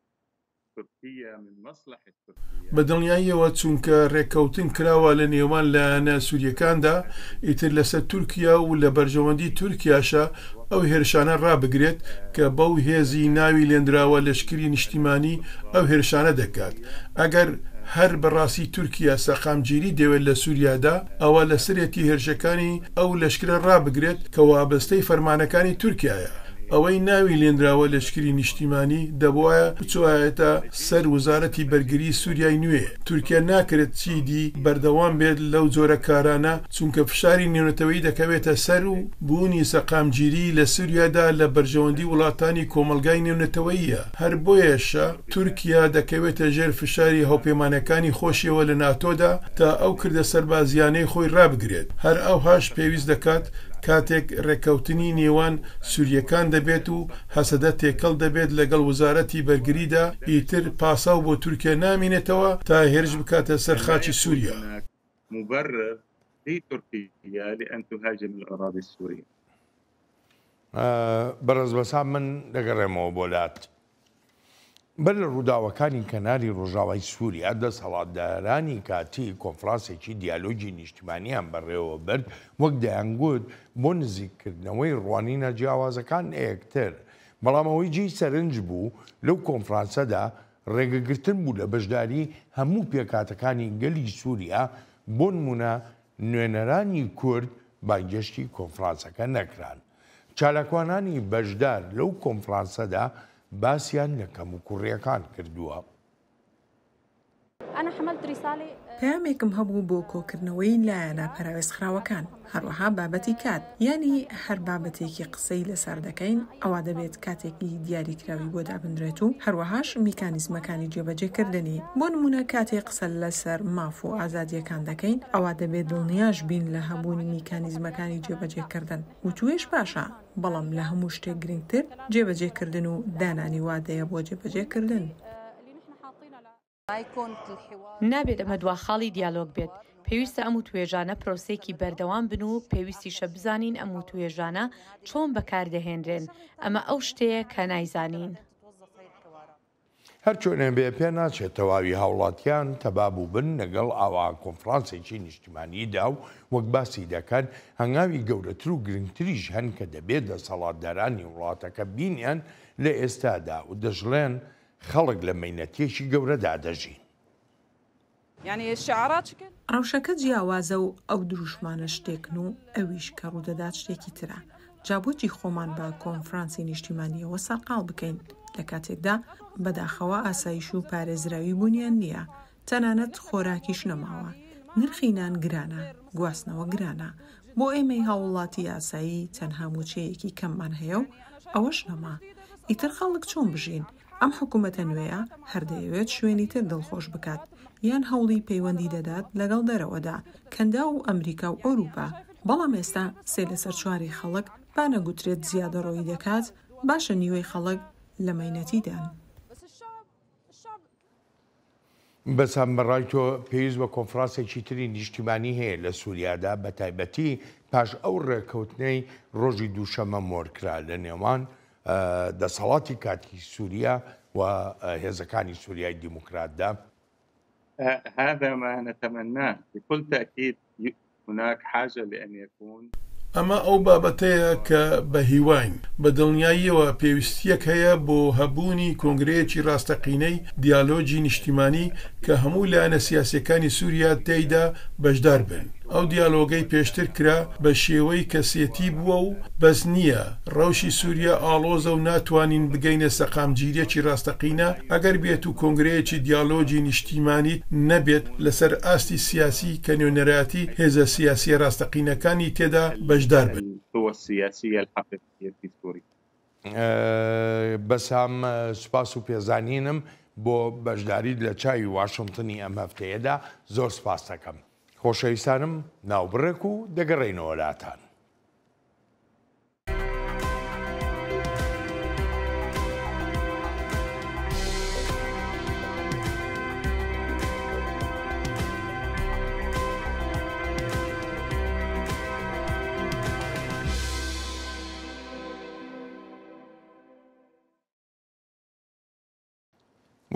تركيا من مصلحة تركيا. بەدڵنیاییەوە چونکە ڕێکەوتن کراوە لە نێوان لایەنە سووریەکاندا ئیتر لەسەر تورکیا و لە بەرژەوەندی تورکیاشە ئەو هێرشانە ڕابگرێت کە بەو هێزی ناوی لێنراوە لەشکری نیشتیمانی ئەو هێرشانە دەکات. ئەگەر هەر بەڕاستی تورکیا سەقامگیری دەوێت لە سووریادا ئەوە لە سرێتی هێرشەکانی ئەو لەشکرە ڕابگرێت کە وابەستەی فەرمانەکانی تورکایە. ئەوەی ناوی لێنراوە لەشکری نیشتیمانی دەبواە بچوایەتە سەر وزارەتی بەرگری سووریای نوێ. تورکیا ناکرێت چیدی بەردەوام بێت لەو جۆرە کارانە چونکە فشاری نێونەتەوەی دەکەوێتە سەر و بوونی سەقامگیری لە سووریادا لە بەرژەوەندی وڵاتانی کۆمەلگای نێونەتەوەیە. هەر بۆیەشە تورکیا دەکەوێتە ژێر فشاری هەوپەیمانەکانی خۆشیەوە لە ناتۆدا تا ئەو کردە سەربازیانەی خۆی ڕابگرێت. هەر ئەوهاش پێویست دەکات کاتێک ڕێکەوتنی نێوان سووریەکان دەبێت و هەسەدە تێکەڵ دەبێت لەگەڵ وزارەتی بەرگریدا ئیتر پاساو بۆ تورکیا نامینێتەوە تا هێرش بکاتە سەر خاچی سووریا. مبرر لتركيا لأن تهاجم الأراضي السورية. بەڕێز بەسام من دەگەڕێمەوە بۆلات. بەر لە ڕووداوەکانی کەناری ڕۆژاوای سووریا دەسەڵاتدارانی کاتی کۆنفرانسێکی دیالۆگی نیشتیمانیان بەڕێوە برد وەک دەیانگوت بۆ نزیککردنەوەی ڕوانینە جیاوازەکان یەکتر. بەڵام ئەوەی جێی سەرنج بوو لەو کۆنفرانسەدا ڕێگەگرتن بوو لە بەشداری هەموو پێکاتەکانی گەلی سووریا بۆ نمونە نوێنەرانی کورد بانگەشتی کۆنفرانسەکە نەکران. چالاکوانانی بەشدار لەو کۆنفرانسەدا باسییان لە کەم و کوڕیەکان کردووە. پامێکم هەبوو بۆ کۆکردنەوەی لایەنە پەراوێزخراوەکان، هەروەها بابەتی کات، یعنی هەر بابەتێکی قسەی لەسەر دەکەین ئەوا دەبێت کاتێکی دیاریکراوی بۆ دابدرێت و هەروەهاش میکانیزمەکانی جێبەجێکردنی. بۆ نمونە کاتێک قسە لەسەر ماف و ئازادیەکان دەکەین ئەوا دەبێت دڵنیاش بین لە هەبوونی میکانیزمەکانی جێبەجێکردن و توێش باشە، بەڵام لە هەموو شتێک گرنگتر جێبەجێکردن و دانانی وادەیە بۆ جێبەجێکردن. نابێت ئەمە دواخاڵی دیالۆگ بێت. پێویستە ئەم و توێژانە پرۆسێکی بەردەوام بن و پێویستیشە بزانین ئەم و توێژانە چۆن بەکاردەهێنرێن. ئەمە ئەو شتەیە کە نایزانین. هەر چۆنێ بێ پێ ناچێت تەواوی هاوڵاتیان تەبابوو بن لەگەڵ ئاوا کۆنفرانسێکی نیشتیمانیدا و وەک باسی دەکەن هەنگاوی گەورەتر و گرنگتریش هەن کە دەبێت دەسەڵاتدارانی وڵاتەکە بینیان لە ئێستادا و دەژڵێن خەڵک لە مەینەتێکی گەورەدا دەژین. ڕەوشەکە جیاوازە و ئەو دروشمانە شتێکن و ئەویش کە ڕوودەدات شتێکی ترە. جابۆتی خۆمان بە کۆنفرانسی نیشتیمانیەوە سەرقاڵ بکەین لە کاتێکدا بەداخەوە ئاسایش و پارێزراوی بوونیان نییە، تەنانەت خۆراکیش نەماوە، نرخی نان گرانە، گواستنەوە گرانە. بۆ ئێمەی هاوڵاتی یاسایی تەنها موچەیەکی کەممان هەیە و ئەوەش نەما. ئیتر خەڵک چۆن بژین؟ ئەم حکوومەتە نوێیە هەردەیەوێت شوێنی تر دڵخۆش بکات یان هەوڵی پەیوەندی دەدات لەگەڵ دەرەوەدا کەندا و ئەمریکا و ئەوروپا. بەڵام ئێستا سێ لەسەر چواری خەڵک بانەگوترێت زیادە ڕۆی دەکات، باشە نیوەی خەڵک لە مەینەتیدان. بەسام بەڕای تۆ پێویست بە کۆنفرانسێکی تری نیشتیمانی هەیە لە سووریادا، بە تایبەتی پاش ئەو ڕێکەوتنەی ڕۆژی دووشەمە مۆرکرا لە نێوان دەسەڵاتی کاتی سووریا و هێزەکانی سووریای دیموکراتدا. هذا ما نتمناه بكل تأكيد. هناك حاجة لأن يكون ئەمە ئەو بابەتەیە کە بە هیواین بە دڵنیاییەوە پێویستیەک هەیە بۆ هەبوونی کۆنگرەیەکی ڕاستەقینەی دیالۆجی نیشتیمانی کە هەموو لایەنە سیاسیەکانی سووریا تێیدا بەشدار بن. ئەو دیالۆگەی پێشتر کرا بە شێوەی کەسێتی بووە و بەس نییە ڕەوشی سووریا ئاڵۆزە و ناتوانین بگەینە سەقامگیریەکی ڕاستەقینە ئەگەر بێت و کۆنگرەیەکی دیالۆجی نیشتیمانی نەبێت لەسەر ئاستی سیاسی کە نوێنەرایەتی هێزە سیاسی ڕاستەقینەکانی تێدا بەشدار بن. بەسام سوپاس و پێزانینم بۆ بەشداریت لە چاوی واشنگتنی ئەم هەفتەیەدا زۆر سپاس دەکەم. خۆشەویستانم ناوبڕێک و دەگەڕێینەوە لاتان.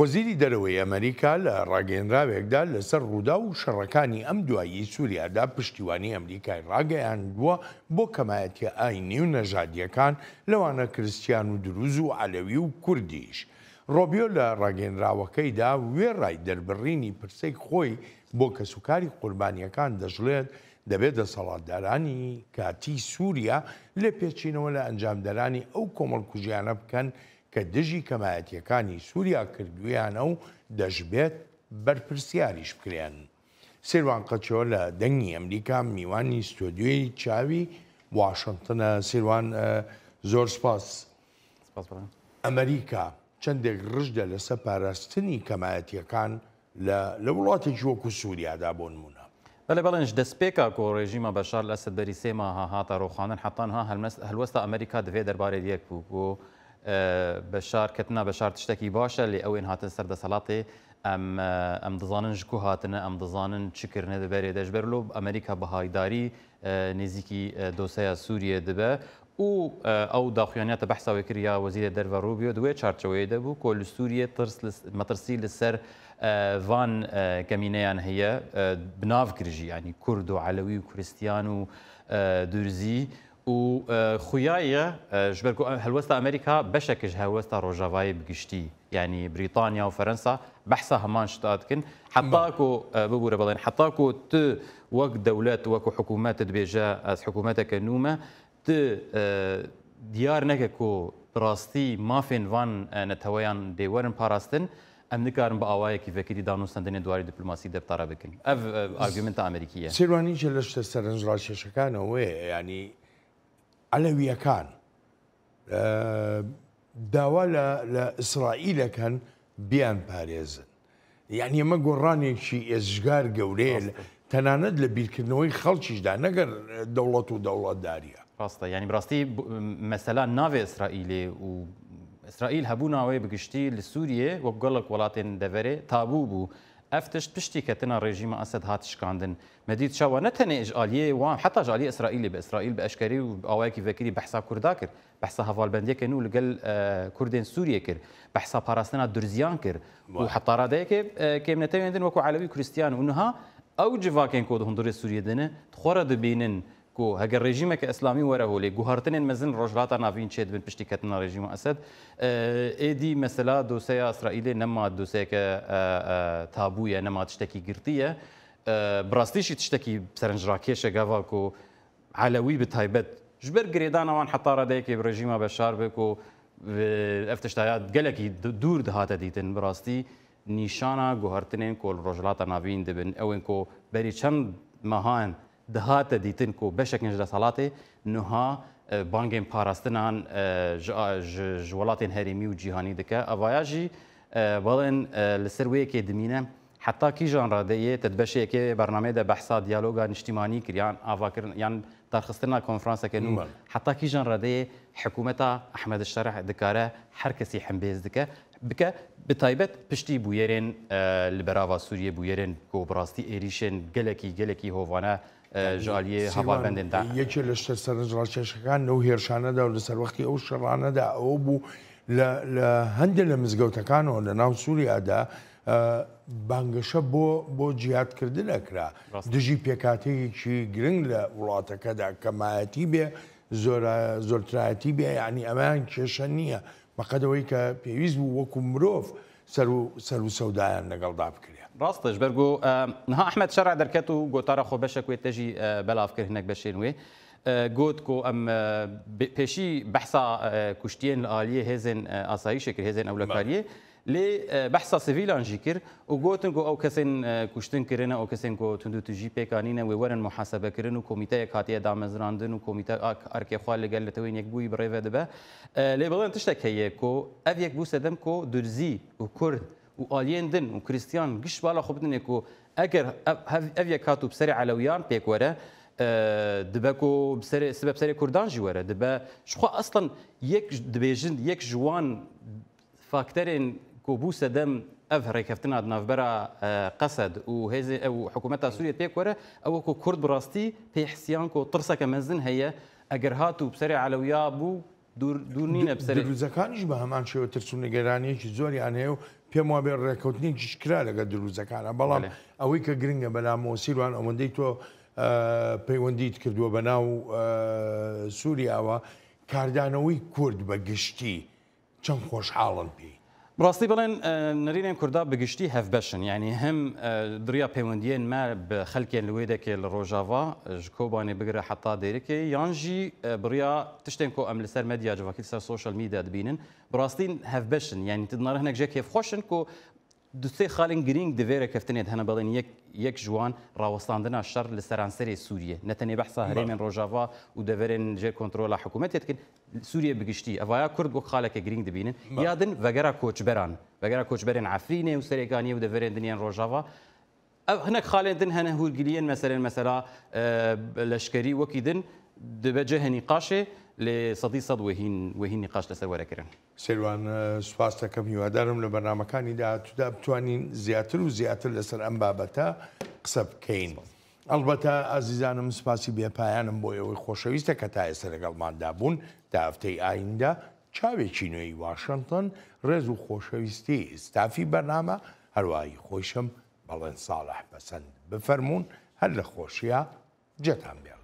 وەزیری دەرەوەی ئەمریکا لە ڕاگەیەنراوێکدا لەسەر ڕوودا و شەڕەکانی ئەم دوایی سووریادا پشتیوانی ئەمریکای ڕاگەیاندووە بۆ کەمایەتی ئاینی و نەژادیەکان لەوانە کریستیان و دروز و عەلەوی و کوردیش. ڕۆبیۆ لە ڕاگەیەنراوەکەیدا وێڕای دەربڕینی پرسەی خۆی بۆ کەسوکاری قوربانیەکان دەژڵێت دەبێت دەسەڵاتدارانی کاتی سووریا لێ پێچینەوە لە ئەنجامدەرانی ئەو کۆمەڵکوژیانە بکەن کە دژی کەمایەتیەکانی سووریا کردویانە و دەژبێت بەرپرسیاریش بکرێن. سیروان قەچۆ لە دەنگی ئەمریکا میوانی ستۆدیۆی چاوی واشنگتنە. سیروان زۆر سپاس. ئەمریکا چەندێک ڕژدە لەسەر پاراستنی کەمایەتیەکان لە وڵاتێکی وەکو سووریادا بۆ نمونە. بەڵێنش دەستپێکە کۆ ڕێژیمە بەشار لە ئەسەد بەریسێمە هاتە ڕۆخانن حتانها هەلوەستا ئەمریکا دەبێت دەربارەی دیەک بوو بۆ بەشار کەتنا بەشار تشتێکی باشە لێ ئەوێن هاتن سەردەسەڵاتێ ئەم دەزانن ژکو هاتنە ئەم دەزانن چکردنە دەبێرێ دەژبەر لۆ ئەمریکا بەهایداری نزیکی دۆسەیە سووریە دەبە و ئەو داخوێنیاتە بەحساوی کریا وەزیرە دەرڤە ڕوبیۆ دوێ چارچەوەیە دەبوو کۆ لە سووریە مەترسی لەسەر ڤان کەمینەیان هەیە بناو گرژی ینی کورد و عەلەوی و کوردستان و دورزی و خویایە ژبەر هەلوەستا ئەمریکا بەشێکش هەلوەستا ڕۆژاوایی بگشتی ینی بریتانیا و فەرەنسا بەحسا هەمان شتاتکن حتاکۆ ببوورە بڵێن حتاکۆ ت وەک دەولەت وەکو حکوومەتت بێژە ئەس حکوومەتەکە نومە ت دیار نەکە کۆ ڕاستی مافێن وان نەتەوەیان دێوەرن پاراستن ئەم نکارن بە ئاوایەکی فکری دانوستاندنی دواری دیپلۆماسی دەبتارە بکەن ئەف ئارگومنتە ئەمریکیە سێوانیکە لە شتە سەرنجڕاکێشەکانەوەی ینی عەلەویەکان داوا لە ئیسرائیلەکەن بیان پارێزن یعنی ئەمە گۆڕانێکی ئێزگار گەورەیە تەنانەت لە بیرکردنەوەی خەڵکیشدا نەگەر دەوڵەت و دەوڵەتداریە ڕاستە ینی بڕاستی مەسەلا ناوێ ئیسرائیلێ و ئیسرائیل هەبوو ناوەی بگشتی لە سووریێ وەک گەڵک وڵاتێن دەڤێرێ تابوو بوو ئەف تشت پشتی کەتنە ڕێژیمە ئەسەد هات شکاندن مەدید شەوە نەتەنێ ئەژئالیە وان حتا ژالی ئیسرائیلی بە ئیسرائیل بە ئەشکەری و ئاوایەکی ڤەکری بەحسا کووردا کرد بەحسا هەڤالبەندیەکە و لەگەل کوردێن سووریە کرد بەحسا پاراستنا درزیان کرد و حتا ڕادەیەکێ کێم نەتەوێندن وەکو عەلەوی کوردستان وونها ئەو جڤاکێن کۆ هەندوڕێ سووریە دنە خۆرە دەبینن کو هەگەر ڕێژیمێکە ئەسلامی وەرەهۆلێ گوهارتنێن مەزن ڕۆژهاتە ناوین چێت بن پشتی کەتنە ڕێژیمە ئەسەد ئێدی مەسەلا دۆسەیە ئیسرائیلێ نەما دۆسەیەکە تابوویە نەما تشتێکی گرتیە بڕاستیشی تشتێکی سەرنجڕاکێشە گاوا کۆ عەلەوی بتایبەت ژبەر گرێدانەوان حتا ڕادەیەکی ڕێژیمە بەشار بێ و ئەف تشتایات گەلێکی دوور دەهاتە دیتن بڕاستی نیشانە گوهارتنێن کۆ ڕۆژهاتە ناوین دەبن ئەوێن کۆ بەری چەند مەهان دهاتە دیتن کۆ بەشێکش لە ساڵاتێ نوها بانگên پاراستنان ji welatên herêmî û cîhanî dike evayajî balên li ser wêyekê dimîne heta kîjan radeyê tedbeşeyekê bernameyê de behsa diyaloga niştimanî kiriyan avakirin yan darxistina konferanseke nû heta kîjan radeyê hikûmeta Ehmed Şerh dikare her kesî hembêz dike bike bi taybet piştî bûyerên li berava Sûriyê bûyerên ku bi rastî êrîşên gelekî hovane ژالیێ هەواڵبەندێندا یەکێ لە شتە سەرنجڕاکێشەکان و هێرشانەدا و لەسەر وەختی ئەو شەڕانەدا ئەوە بوو لە هەندێک لە مزگەوتەکانەوە لە ناو سووریادا بانگەشە بۆ جیهادکردنەکرا دژی پێکاتەیەکی گرنگ لە وڵاتەکەدا کەمایەتی بێ زۆرترایەتی بێ یعنی ئەمان کێشە نییە بەقەدەوەی کە پێویست بوو وەکو مرۆڤ سەر و سەودایان لەگەڵدا بکرێ ڕاستش بەرگۆ نها ئەحمەد شەرع دەرکەت و گۆتارە خۆ بەشە کوێ تەژی بەلافکرد هەنێک بەشێن وێ گوت کۆ ئەم پێشی بەحسا کوشتیên li aliyê hêzên asayîşê kir hêzên ewlekariyê lê behsa sivîlan jî kir û gotin ku ew kesên kuştin kirine û kesên ku tund û tu jî pêkanîne wê werin muhesebekirin û komîteyek hatiye damezrandin û komîte erkêxwa li gel li tewên yekbûyî bi rêve dibe lê bilin tiştek heye ku ev yek bû sedem ku durzî û kurd û aliyên din û Kristyan giş bala xwe bidinê ku eger ev yek hat û bi serê Elewiyan pêk were dibe ku sibe bi serê Kurdan jî were dibe ji xwe aslan yek dibêjin yek ji wan fakterên ku bû sedem ev rêkeftina navbera Qesed û hêzê ew hikûmeta Sûriyê pêk were ew ku Kurd bi rastî pê hisiyan ku tirseke mezin heye eger hat û bi serê Elewiya bû دوور نینە دروزەکانیش بە هەمان شێوە ترس و نەگەرانیەکی زۆریان هەیە و پێم وا بێ ڕێکەوتنێکیش کرا لەگە دروزەکانە بەڵام ئەوەی کە گرنگە بەلامەوە سیروان ئەوەندەی تۆ پەیوەندیت کردووە بە ناو سووریاوە کاردانەوەی کورد بە گشتی چەند خۆشحاڵن پێی ڕاستی بڵێن نەرینێن کووردا بگشتی هەفبەشن یعنی هەم دریا پەیوەندیên me bi xelkên li wê dekê li Rojava ji Kobanê bigire heta dêrikê yan jî biriya tiştên ku em li ser medya civakî ser social media dibînin bi rastî hevbeşin yani tidnare hinek jê kêfxweşin ku du sê xalên girîng divê rekeftinê hene belên yek ji wan rawestandina şer li seranserê Sûriye ne tenê behsa herêmên Rojava û deverên jê kontrola hikûmetê dikin Sûriye bigiştî evaya Kurd wek xaleke girîng dibînin ya din vegera koçberên Efrînê û serêkaniyê û deverên diniyên Rojava ev hinek xalên din hene hûrgiliyên meselên mesela leşkerî wekî din dibe cihê nîqaşê lê sedî sed wehîn nîqaş li ser werekirin سێوان سوپاس دەکەم هیوادارم لە بەرنامەکانی داهاتوودا بتوانین زیاتر و زیاتر لەسەر ئەم بابەتە قسە بکەین ئەلبەتە ئازیزانم سپاسی بێپایانم بۆ ئەوەی خۆشەویستە کە تا ئێستا لەگەڵماندا بوون تا هەفتەی ئایندا چاوێکی نوێی واشنگتن ڕێز و خۆشەویستی ئستافی بەرنامە هەروایی خۆشم بەڵێن ساڵح بەسەند بفەرمونون هەر لە خۆشیە جێتان بێڵ